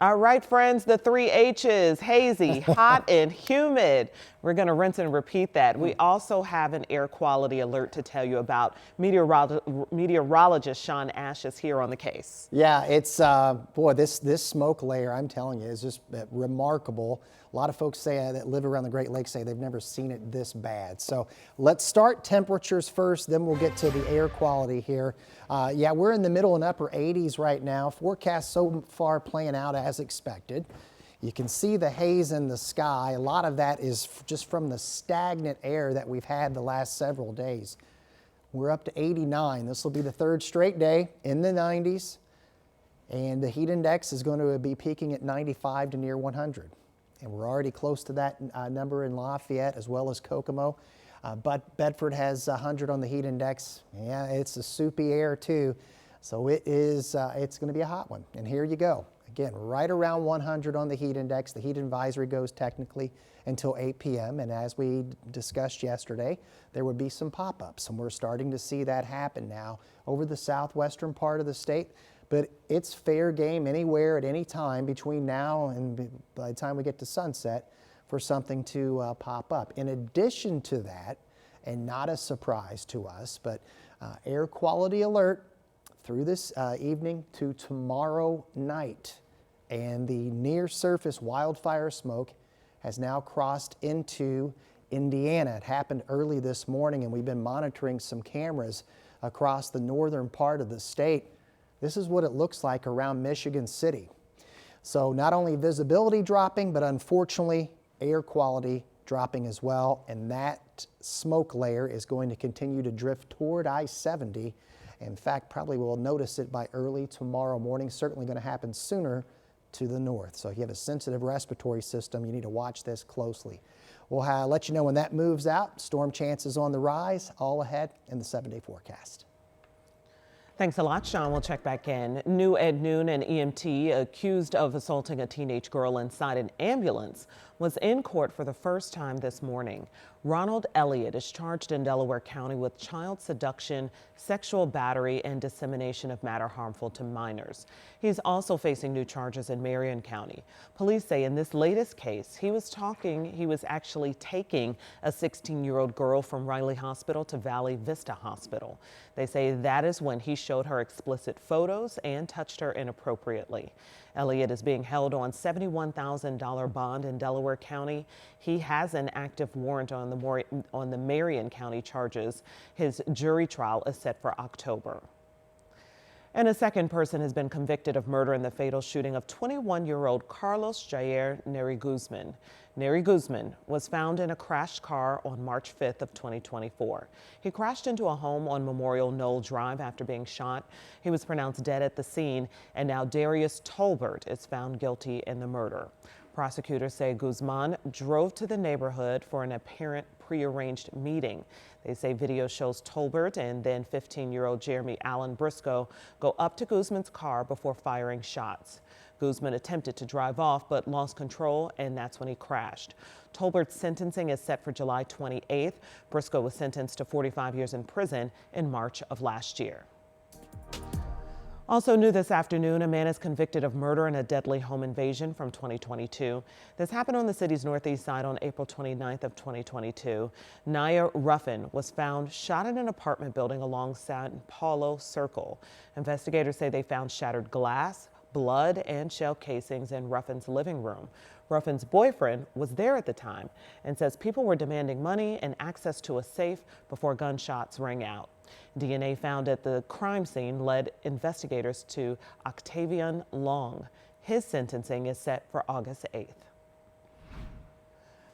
All right, friends, the three H's, hazy, hot, and humid. We're going to rinse and repeat that. We also have an air quality alert to tell you about. Meteorologist Sean Ash is here on the case. Yeah, it's, boy, this smoke layer, I'm telling you, is just remarkable. A lot of folks say that live around the Great Lakes say they've never seen it this bad. So let's start temperatures first, then we'll get to the air quality here. Yeah, we're in the middle and upper 80s right now. Forecast so far playing out as expected. You can see the haze in the sky. A lot of that is just from the stagnant air that we've had the last several days. We're up to 89. This will be the third straight day in the 90s. And the heat index is going to be peaking at 95 to near 100. And we're already close to that number in Lafayette as well as Kokomo. But Bedford has 100 on the heat index. Yeah, it's a soupy air too. So it's going to be a hot one. And here you go. Again, right around 100 on the heat index. The heat advisory goes technically until 8 p.m. And as we discussed yesterday, there would be some pop-ups. And we're starting to see that happen now over the southwestern part of the state. But it's fair game anywhere at any time between now and by the time we get to sunset for something to pop up. In addition to that, and not a surprise to us, but air quality alert through this evening to tomorrow night. And the near surface wildfire smoke has now crossed into Indiana. It happened early this morning, and we've been monitoring some cameras across the northern part of the state. This is what it looks like around Michigan City. So not only visibility dropping, but unfortunately air quality dropping as well. And that smoke layer is going to continue to drift toward I-70. In fact, probably we'll notice it by early tomorrow morning. Certainly going to happen sooner to the north. So if you have a sensitive respiratory system, you need to watch this closely. We'll let you know when that moves out. Storm chances on the rise, all ahead in the 7-day forecast. Thanks a lot, Sean. We'll check back in. New at noon, an EMT accused of assaulting a teenage girl inside an ambulance was in court for the first time this morning. Ronald Elliott is charged in Delaware County with child seduction, sexual battery, and dissemination of matter harmful to minors. He's also facing new charges in Marion County. Police say in this latest case, he was actually taking a 16-year-old girl from Riley Hospital to Valley Vista Hospital. They say that is when he showed her explicit photos and touched her inappropriately. Elliott is being held on $71,000 bond in Delaware County. He has an active warrant on the Marion County charges. His jury trial is set for October. And a second person has been convicted of murder in the fatal shooting of 21-year-old Carlos Jair Neri Guzman. Neri Guzman was found in a crashed car on March 5th of 2024. He crashed into a home on Memorial Knoll Drive after being shot. He was pronounced dead at the scene, and now Darius Tolbert is found guilty in the murder. Prosecutors say Guzman drove to the neighborhood for an apparent prearranged meeting. They say video shows Tolbert and then 15-year-old Jeremy Allen Briscoe go up to Guzman's car before firing shots. Guzman attempted to drive off but lost control, and that's when he crashed. Tolbert's sentencing is set for July 28th. Briscoe was sentenced to 45 years in prison in March of last year. Also new this afternoon, a man is convicted of murder in a deadly home invasion from 2022. This happened on the city's northeast side on April 29th of 2022. Naya Ruffin was found shot in an apartment building along San Paulo Circle. Investigators say they found shattered glass, blood, and shell casings in Ruffin's living room. Ruffin's boyfriend was there at the time and says people were demanding money and access to a safe before gunshots rang out. DNA found at the crime scene led investigators to Octavian Long. His sentencing is set for August 8th.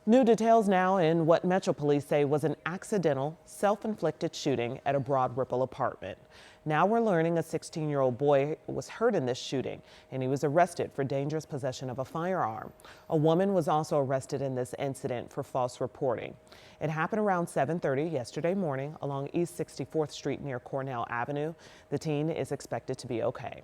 New details now in what Metro Police say was an accidental, self-inflicted shooting at a Broad Ripple apartment. Now we're learning a 16-year-old boy was hurt in this shooting, and he was arrested for dangerous possession of a firearm. A woman was also arrested in this incident for false reporting. It happened around 7:30 yesterday morning along East 64th Street near Cornell Avenue. The teen is expected to be okay.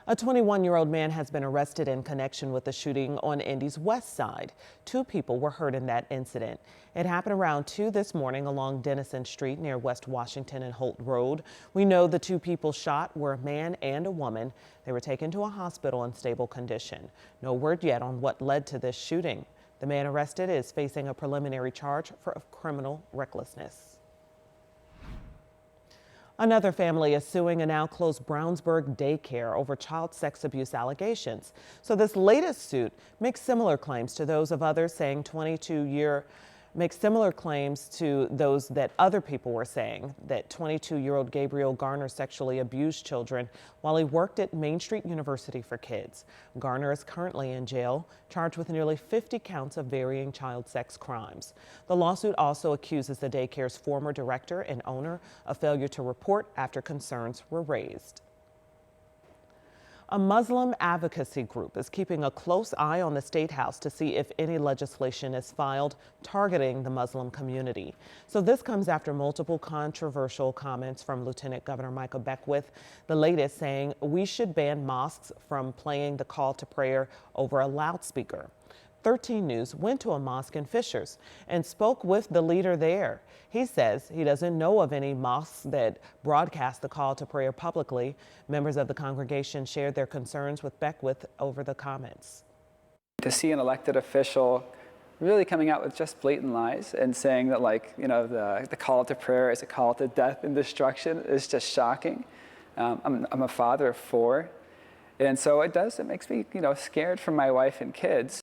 A 21-year-old man has been arrested in connection with the shooting on Indy's west side. 2 people were hurt in that incident. It happened around 2 this morning along Denison Street near West Washington and Holt Road. We know the 2 people shot were a man and a woman. They were taken to a hospital in stable condition. No word yet on what led to this shooting. The man arrested is facing a preliminary charge for criminal recklessness. Another family is suing a now closed Brownsburg daycare over child sex abuse allegations. So this latest suit makes similar claims to those of others, saying makes similar claims to those that other people were saying, that 22-year-old Gabriel Garner sexually abused children while he worked at Main Street University for Kids. Garner is currently in jail, charged with nearly 50 counts of varying child sex crimes. The lawsuit also accuses the daycare's former director and owner of failure to report after concerns were raised. A Muslim advocacy group is keeping a close eye on the State House to see if any legislation is filed targeting the Muslim community. So this comes after multiple controversial comments from Lieutenant Governor Michael Beckwith, the latest saying we should ban mosques from playing the call to prayer over a loudspeaker. 13 News went to a mosque in Fishers and spoke with the leader there. He says he doesn't know of any mosques that broadcast the call to prayer publicly. Members of the congregation shared their concerns with Beckwith over the comments. To see an elected official really coming out with just blatant lies and saying that, the call to prayer is a call to death and destruction is just shocking. I'm a father of 4, and so it makes me, scared for my wife and kids.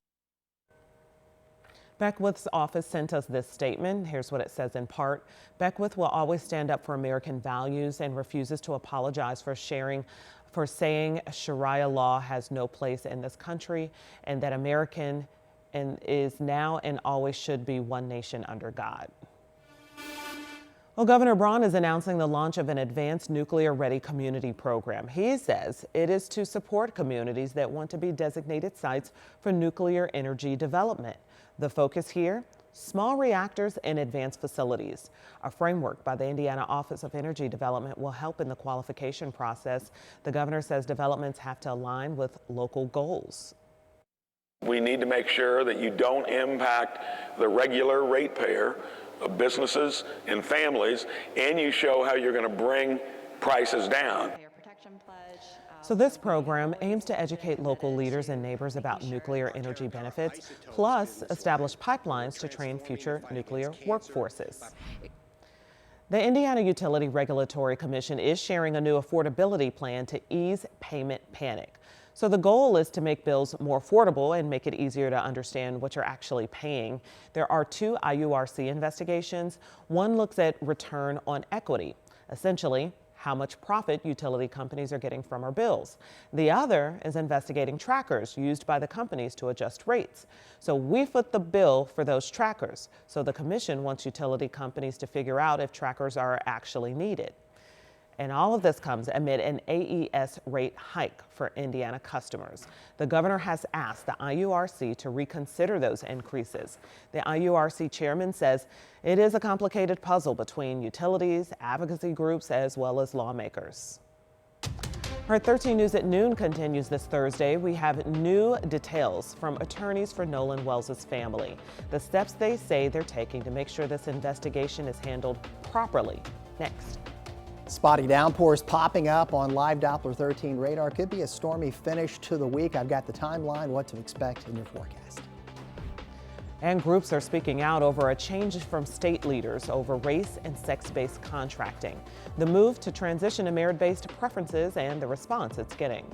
Beckwith's office sent us this statement. Here's what it says in part. Beckwith will always stand up for American values and refuses to apologize for saying Sharia law has no place in this country and that American is now and always should be one nation under God. Well, Governor Braun is announcing the launch of an advanced nuclear-ready community program. He says it is to support communities that want to be designated sites for nuclear energy development. The focus here, small reactors and advanced facilities. A framework by the Indiana Office of Energy Development will help in the qualification process. The governor says developments have to align with local goals. We need to make sure that you don't impact the regular ratepayer of businesses and families, and you show how you're going to bring prices down. So this program aims to educate local leaders and neighbors about nuclear energy benefits, plus establish pipelines to train future nuclear workforces. The Indiana Utility Regulatory Commission is sharing a new affordability plan to ease payment panic. So the goal is to make bills more affordable and make it easier to understand what you're actually paying. There are 2 IURC investigations. One looks at return on equity, essentially how much profit utility companies are getting from our bills. The other is investigating trackers used by the companies to adjust rates. So we foot the bill for those trackers. So the commission wants utility companies to figure out if trackers are actually needed. And all of this comes amid an AES rate hike for Indiana customers. The governor has asked the IURC to reconsider those increases. The IURC chairman says it is a complicated puzzle between utilities, advocacy groups, as well as lawmakers. Our 13 News at Noon continues this Thursday. We have new details from attorneys for Nolan Wells' family. The steps they say they're taking to make sure this investigation is handled properly. Next. Spotty downpours popping up on live Doppler 13 radar. Could be a stormy finish to the week. I've got the timeline, what to expect in your forecast. And groups are speaking out over a change from state leaders over race and sex-based contracting, the move to transition to merit-based preferences and the response it's getting.